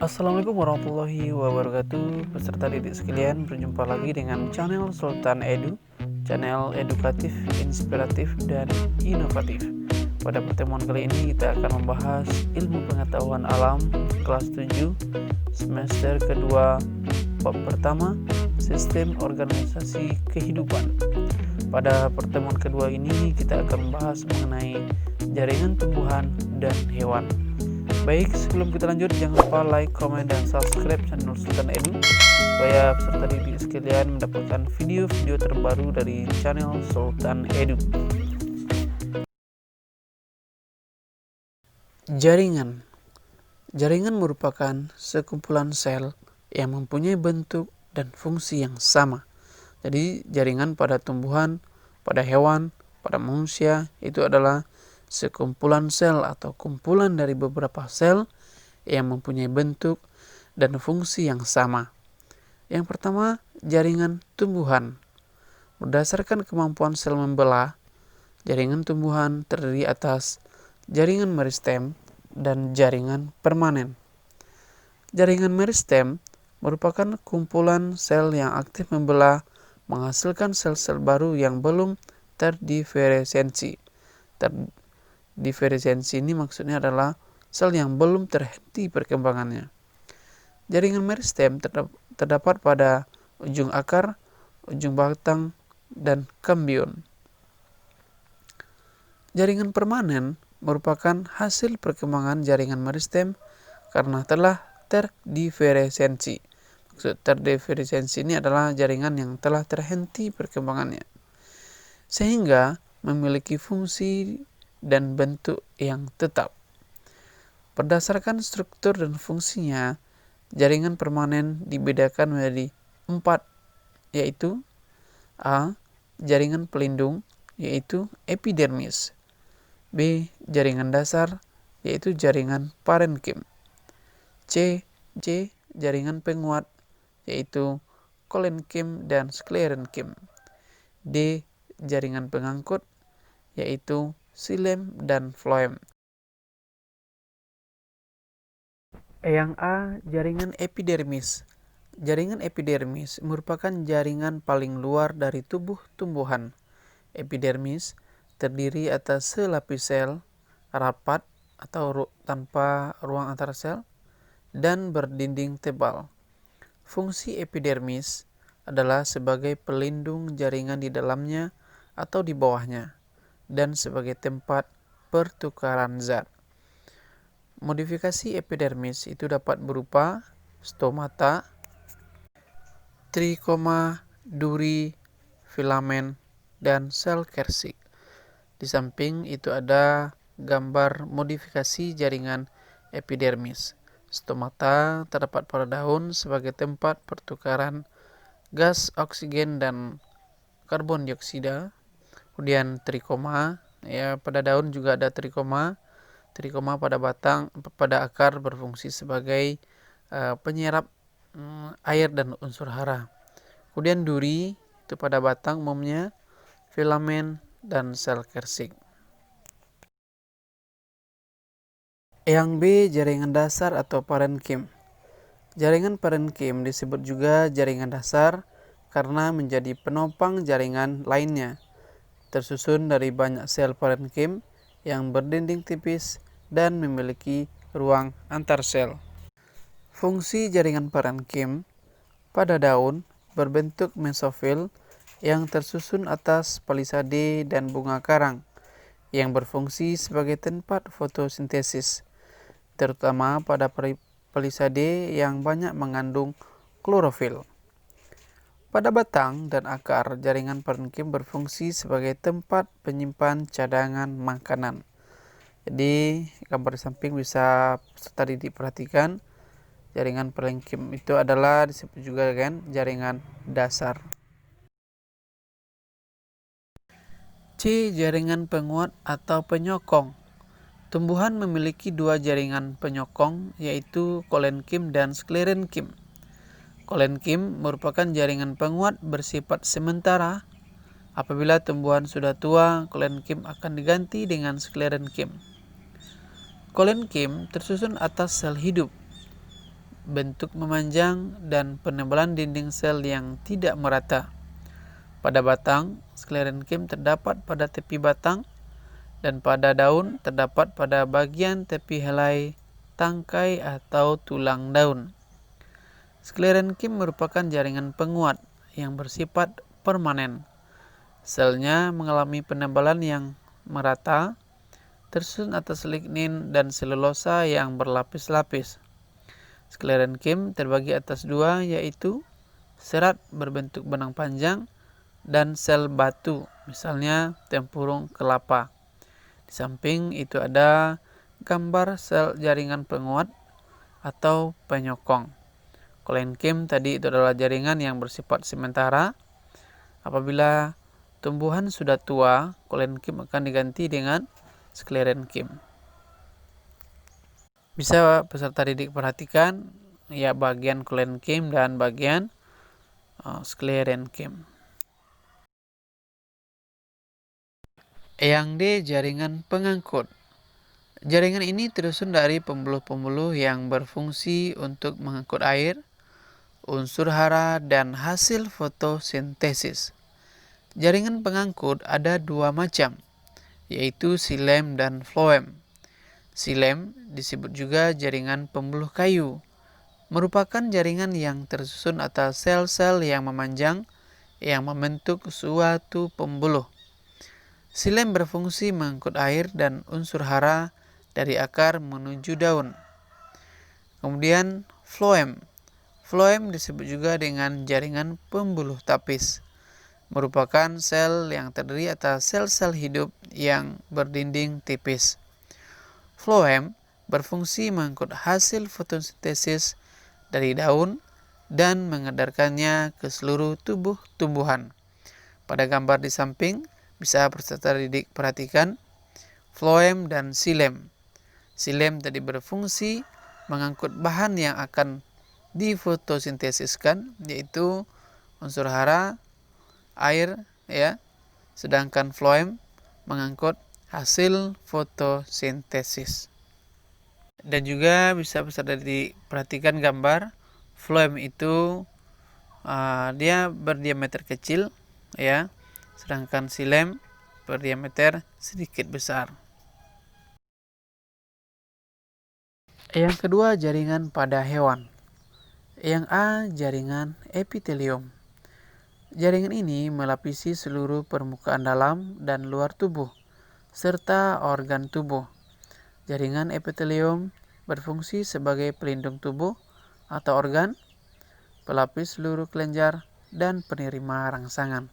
Assalamualaikum warahmatullahi wabarakatuh. Peserta didik sekalian, berjumpa lagi dengan channel Sultan Edu, channel edukatif, inspiratif, dan inovatif. Pada pertemuan kali ini kita akan membahas ilmu pengetahuan alam kelas 7 semester kedua bab pertama, sistem organisasi kehidupan. Pada pertemuan kedua ini kita akan membahas mengenai jaringan tumbuhan dan hewan. Baik, sebelum kita lanjut, jangan lupa like, comment, dan subscribe channel Sultan Edu supaya peserta didik sekalian mendapatkan video-video terbaru dari channel Sultan Edu. Jaringan. Jaringan merupakan sekumpulan sel yang mempunyai bentuk dan fungsi yang sama. Jadi jaringan pada tumbuhan, pada hewan, pada manusia itu adalah sekumpulan sel atau kumpulan dari beberapa sel yang mempunyai bentuk dan fungsi yang sama. Yang pertama, jaringan tumbuhan. Berdasarkan kemampuan sel membelah, jaringan tumbuhan terdiri atas jaringan meristem dan jaringan permanen. Jaringan meristem merupakan kumpulan sel yang aktif membelah menghasilkan sel-sel baru yang belum terdiferensiasi. Diferensiasi ini maksudnya adalah sel yang belum terhenti perkembangannya. Jaringan meristem terdapat pada ujung akar, ujung batang, dan kambium. Jaringan permanen merupakan hasil perkembangan jaringan meristem karena telah terdiferensiasi. Maksud terdiferensiasi ini adalah jaringan yang telah terhenti perkembangannya, sehingga memiliki fungsi dan bentuk yang tetap. Berdasarkan struktur dan fungsinya, jaringan permanen dibedakan menjadi 4, yaitu A. Jaringan pelindung, yaitu epidermis. B. Jaringan dasar, yaitu jaringan parenkim. C. Jaringan penguat, yaitu kolenkim dan sklerenkim. D. Jaringan pengangkut, yaitu xilem dan floem. Yang A, jaringan epidermis. Jaringan epidermis merupakan jaringan paling luar dari tubuh tumbuhan. Epidermis terdiri atas selapis sel rapat atau tanpa ruang antar sel dan berdinding tebal. Fungsi epidermis adalah sebagai pelindung jaringan di dalamnya atau di bawahnya, dan sebagai tempat pertukaran zat. Modifikasi epidermis itu dapat berupa stomata, trikoma, duri, filamen, dan sel Kersig. Di samping itu ada gambar modifikasi jaringan epidermis. Stomata terdapat pada daun sebagai tempat pertukaran gas oksigen dan karbon dioksida. Kemudian trikoma, pada daun juga ada trikoma. Trikoma pada batang, pada akar berfungsi sebagai penyerap air dan unsur hara. Kemudian duri itu pada batang umumnya, filamen dan sel Kersig. Yang B, jaringan dasar atau parenkim. Jaringan parenkim disebut juga jaringan dasar karena menjadi penopang jaringan lainnya. Tersusun dari banyak sel parenkim yang berdinding tipis dan memiliki ruang antar sel. Fungsi jaringan parenkim pada daun berbentuk mesofil yang tersusun atas palisade dan bunga karang yang berfungsi sebagai tempat fotosintesis, terutama pada palisade yang banyak mengandung klorofil. Pada batang dan akar, jaringan parenkim berfungsi sebagai tempat penyimpan cadangan makanan. Jadi, gambar samping bisa tadi diperhatikan, jaringan parenkim itu adalah disebut juga kan jaringan dasar. C. Jaringan penguat atau penyokong. Tumbuhan memiliki dua jaringan penyokong, yaitu kolenkim dan sklerenkim. Kolenkim merupakan jaringan penguat bersifat sementara. Apabila tumbuhan sudah tua, kolenkim akan diganti dengan sklerenkim. Kolenkim tersusun atas sel hidup bentuk memanjang, dan penebalan dinding sel yang tidak merata. Pada batang, sklerenkim terdapat pada tepi batang, dan pada daun terdapat pada bagian tepi helai, tangkai, atau tulang daun. Sklerenkim merupakan jaringan penguat yang bersifat permanen. Selnya mengalami penebalan yang merata, tersusun atas lignin dan selulosa yang berlapis-lapis. Sklerenkim terbagi atas dua, yaitu serat berbentuk benang panjang dan sel batu, misalnya tempurung kelapa. Di samping itu ada gambar sel jaringan penguat atau penyokong. Kolenkim tadi itu adalah jaringan yang bersifat sementara. Apabila tumbuhan sudah tua, kolenkim akan diganti dengan sklerenkim. Bisa peserta didik perhatikan ya bagian kolenkim dan bagian sklerenkim. Yang D, jaringan pengangkut. Jaringan ini tersusun dari pembuluh-pembuluh yang berfungsi untuk mengangkut air, unsur hara, dan hasil fotosintesis. Jaringan pengangkut ada dua macam, yaitu xilem dan floem. Xilem disebut juga jaringan pembuluh kayu, merupakan jaringan yang tersusun atas sel-sel yang memanjang yang membentuk suatu pembuluh. Xilem berfungsi mengangkut air dan unsur hara dari akar menuju daun. Kemudian floem. Floem disebut juga dengan jaringan pembuluh tapis, merupakan sel yang terdiri atas sel-sel hidup yang berdinding tipis. Floem berfungsi mengangkut hasil fotosintesis dari daun dan mengedarkannya ke seluruh tubuh tumbuhan. Pada gambar di samping bisa peserta didik perhatikan floem dan xilem. Xilem tadi berfungsi mengangkut bahan yang akan difotosintesiskan, yaitu unsur hara, air, ya. Sedangkan floem mengangkut hasil fotosintesis. Dan juga bisa peserta diperhatikan gambar floem itu dia berdiameter kecil, ya. Sedangkan xilem berdiameter sedikit besar. Yang kedua, jaringan pada hewan. Yang A, jaringan epitelium. Jaringan ini melapisi seluruh permukaan dalam dan luar tubuh, serta organ tubuh. Jaringan epitelium berfungsi sebagai pelindung tubuh atau organ, pelapis seluruh kelenjar, dan penerima rangsangan.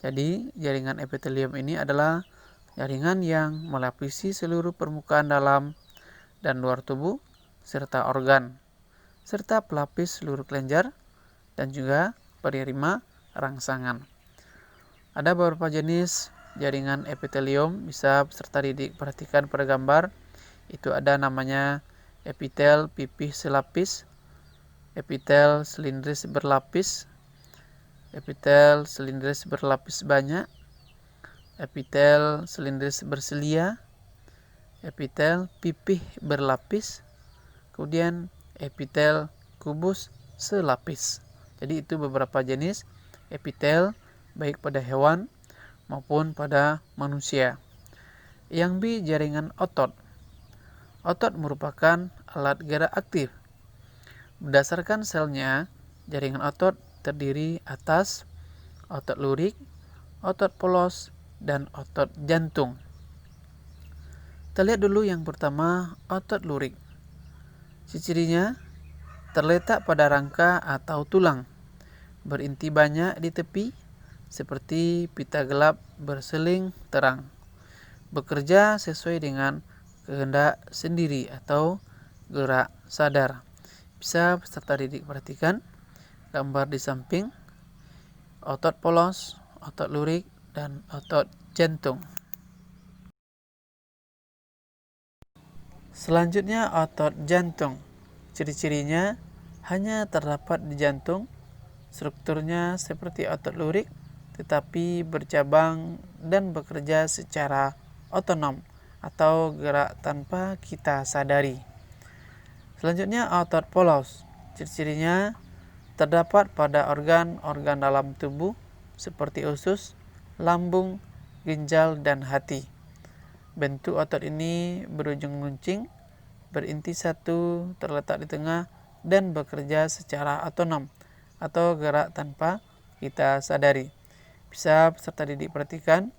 Jadi, jaringan epitelium ini adalah jaringan yang melapisi seluruh permukaan dalam dan luar tubuh, serta organ, serta pelapis seluruh kelenjar, dan juga penerima rangsangan. Ada beberapa jenis jaringan epitelium, bisa peserta didik perhatikan pada gambar. Itu ada namanya epitel pipih selapis, epitel silindris berlapis, epitel silindris berlapis banyak, epitel silindris berselia, epitel pipih berlapis, kemudian epitel kubus selapis. Jadi itu beberapa jenis epitel baik pada hewan maupun pada manusia. Yang B, jaringan otot. Otot merupakan alat gerak aktif. Berdasarkan selnya, jaringan otot terdiri atas otot lurik, otot polos, dan otot jantung. Kita lihat dulu yang pertama, otot lurik. Ciri-cirinya terletak pada rangka atau tulang, berinti banyak di tepi, seperti pita gelap berseling terang. Bekerja sesuai dengan kehendak sendiri atau gerak sadar. Bisa peserta didik perhatikan gambar di samping, otot polos, otot lurik, dan otot jantung. Selanjutnya, otot jantung. Ciri-cirinya hanya terdapat di jantung. Strukturnya seperti otot lurik, tetapi bercabang dan bekerja secara otonom atau gerak tanpa kita sadari. Selanjutnya, otot polos. Ciri-cirinya terdapat pada organ-organ dalam tubuh seperti usus, lambung, ginjal, dan hati. Bentuk otot ini berujung runcing, berinti satu, terletak di tengah, dan bekerja secara otonom atau gerak tanpa kita sadari. Bisa peserta didik perhatikan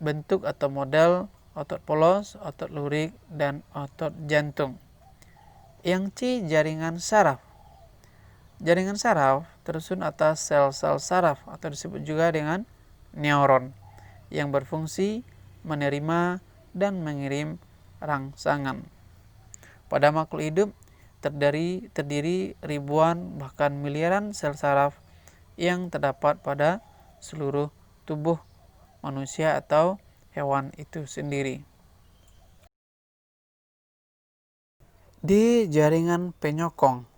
bentuk atau model otot polos, otot lurik, dan otot jantung. Yang C, jaringan saraf. Jaringan saraf tersusun atas sel-sel saraf atau disebut juga dengan neuron yang berfungsi menerima dan mengirim rangsangan. Pada makhluk hidup terdiri ribuan bahkan miliaran sel saraf yang terdapat pada seluruh tubuh manusia atau hewan itu sendiri. D, jaringan penyokong.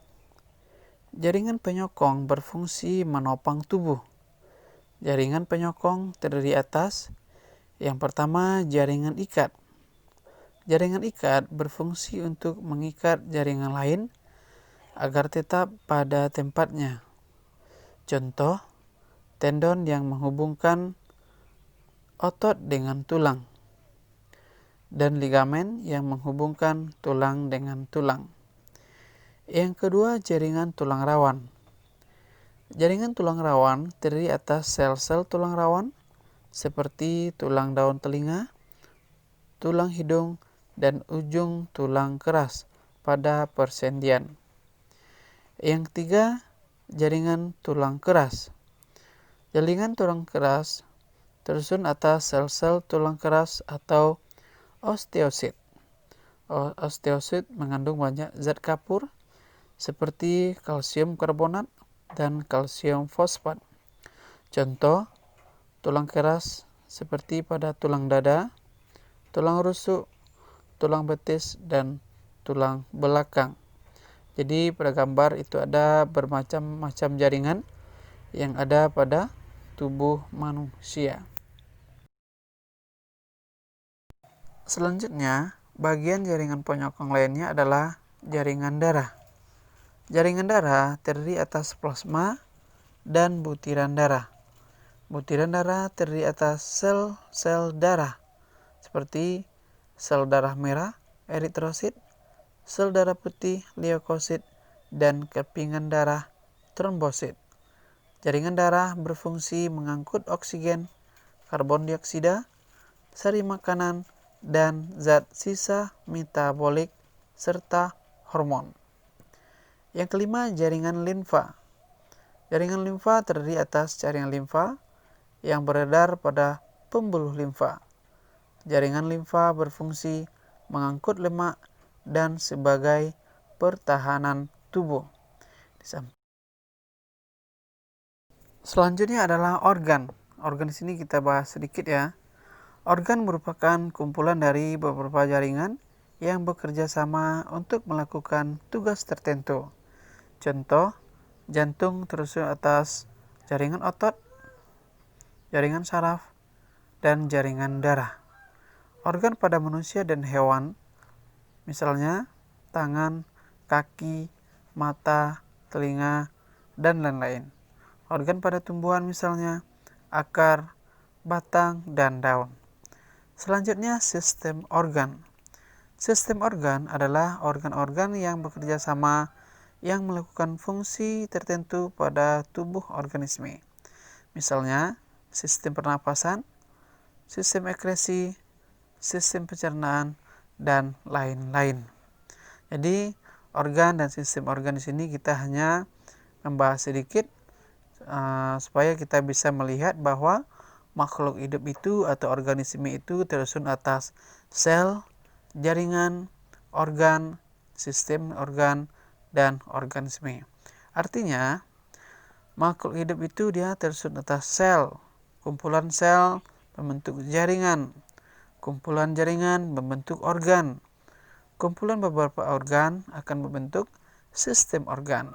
Jaringan penyokong berfungsi menopang tubuh. Jaringan penyokong terdiri atas yang pertama, jaringan ikat. Jaringan ikat berfungsi untuk mengikat jaringan lain agar tetap pada tempatnya. Contoh, tendon yang menghubungkan otot dengan tulang dan ligamen yang menghubungkan tulang dengan tulang. Yang kedua, jaringan tulang rawan. Jaringan tulang rawan terdiri atas sel-sel tulang rawan seperti tulang daun telinga, tulang hidung, dan ujung tulang keras pada persendian. Yang ketiga, jaringan tulang keras. Jaringan tulang keras tersusun atas sel-sel tulang keras atau osteosit. Osteosit mengandung banyak zat kapur seperti kalsium karbonat dan kalsium fosfat. Contoh, tulang keras seperti pada tulang dada, tulang rusuk, tulang betis, dan tulang belakang. Jadi pada gambar itu ada bermacam-macam jaringan yang ada pada tubuh manusia. Selanjutnya, bagian jaringan penyokong lainnya adalah jaringan darah. Jaringan darah terdiri atas plasma dan butiran darah. Butiran darah terdiri atas sel-sel darah seperti sel darah merah, eritrosit, sel darah putih, leukosit, dan kepingan darah, trombosit. Jaringan darah berfungsi mengangkut oksigen, karbon dioksida, sari makanan, dan zat sisa metabolik, serta hormon. Yang kelima, jaringan limfa. Jaringan limfa terdiri atas jaringan limfa yang beredar pada pembuluh limfa. Jaringan limfa berfungsi mengangkut lemak dan sebagai pertahanan tubuh. Selanjutnya adalah organ. Organ di sini kita bahas sedikit ya. Organ merupakan kumpulan dari beberapa jaringan yang bekerja sama untuk melakukan tugas tertentu. Contoh, jantung tersusun atas jaringan otot, jaringan saraf, dan jaringan darah. Organ pada manusia dan hewan, misalnya tangan, kaki, mata, telinga, dan lain-lain. Organ pada tumbuhan misalnya akar, batang, dan daun. Selanjutnya, sistem organ. Sistem organ adalah organ-organ yang bekerja sama yang melakukan fungsi tertentu pada tubuh organisme. Misalnya, sistem pernapasan, sistem ekskresi, sistem pencernaan, dan lain-lain. Jadi, organ dan sistem organ di sini kita hanya membahas sedikit supaya kita bisa melihat bahwa makhluk hidup itu atau organisme itu tersusun atas sel, jaringan, organ, sistem organ, dan organisme. Artinya, makhluk hidup itu dia tersusun atas sel. Kumpulan sel membentuk jaringan. Kumpulan jaringan membentuk organ. Kumpulan beberapa organ akan membentuk sistem organ.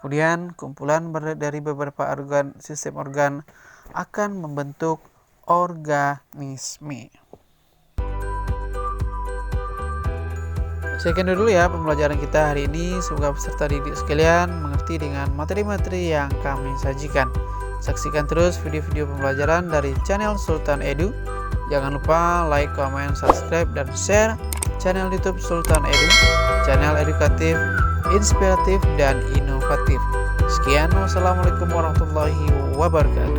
Kemudian kumpulan dari beberapa organ, sistem organ akan membentuk organisme. Sekian dulu ya pembelajaran kita hari ini. Semoga peserta didik sekalian mengerti dengan materi-materi yang kami sajikan. Saksikan terus video-video pembelajaran dari channel Sultan Edu. Jangan lupa like, comment, subscribe, dan share channel YouTube Sultan Edu, channel edukatif, inspiratif, dan inovatif. Sekian, wassalamualaikum warahmatullahi wabarakatuh.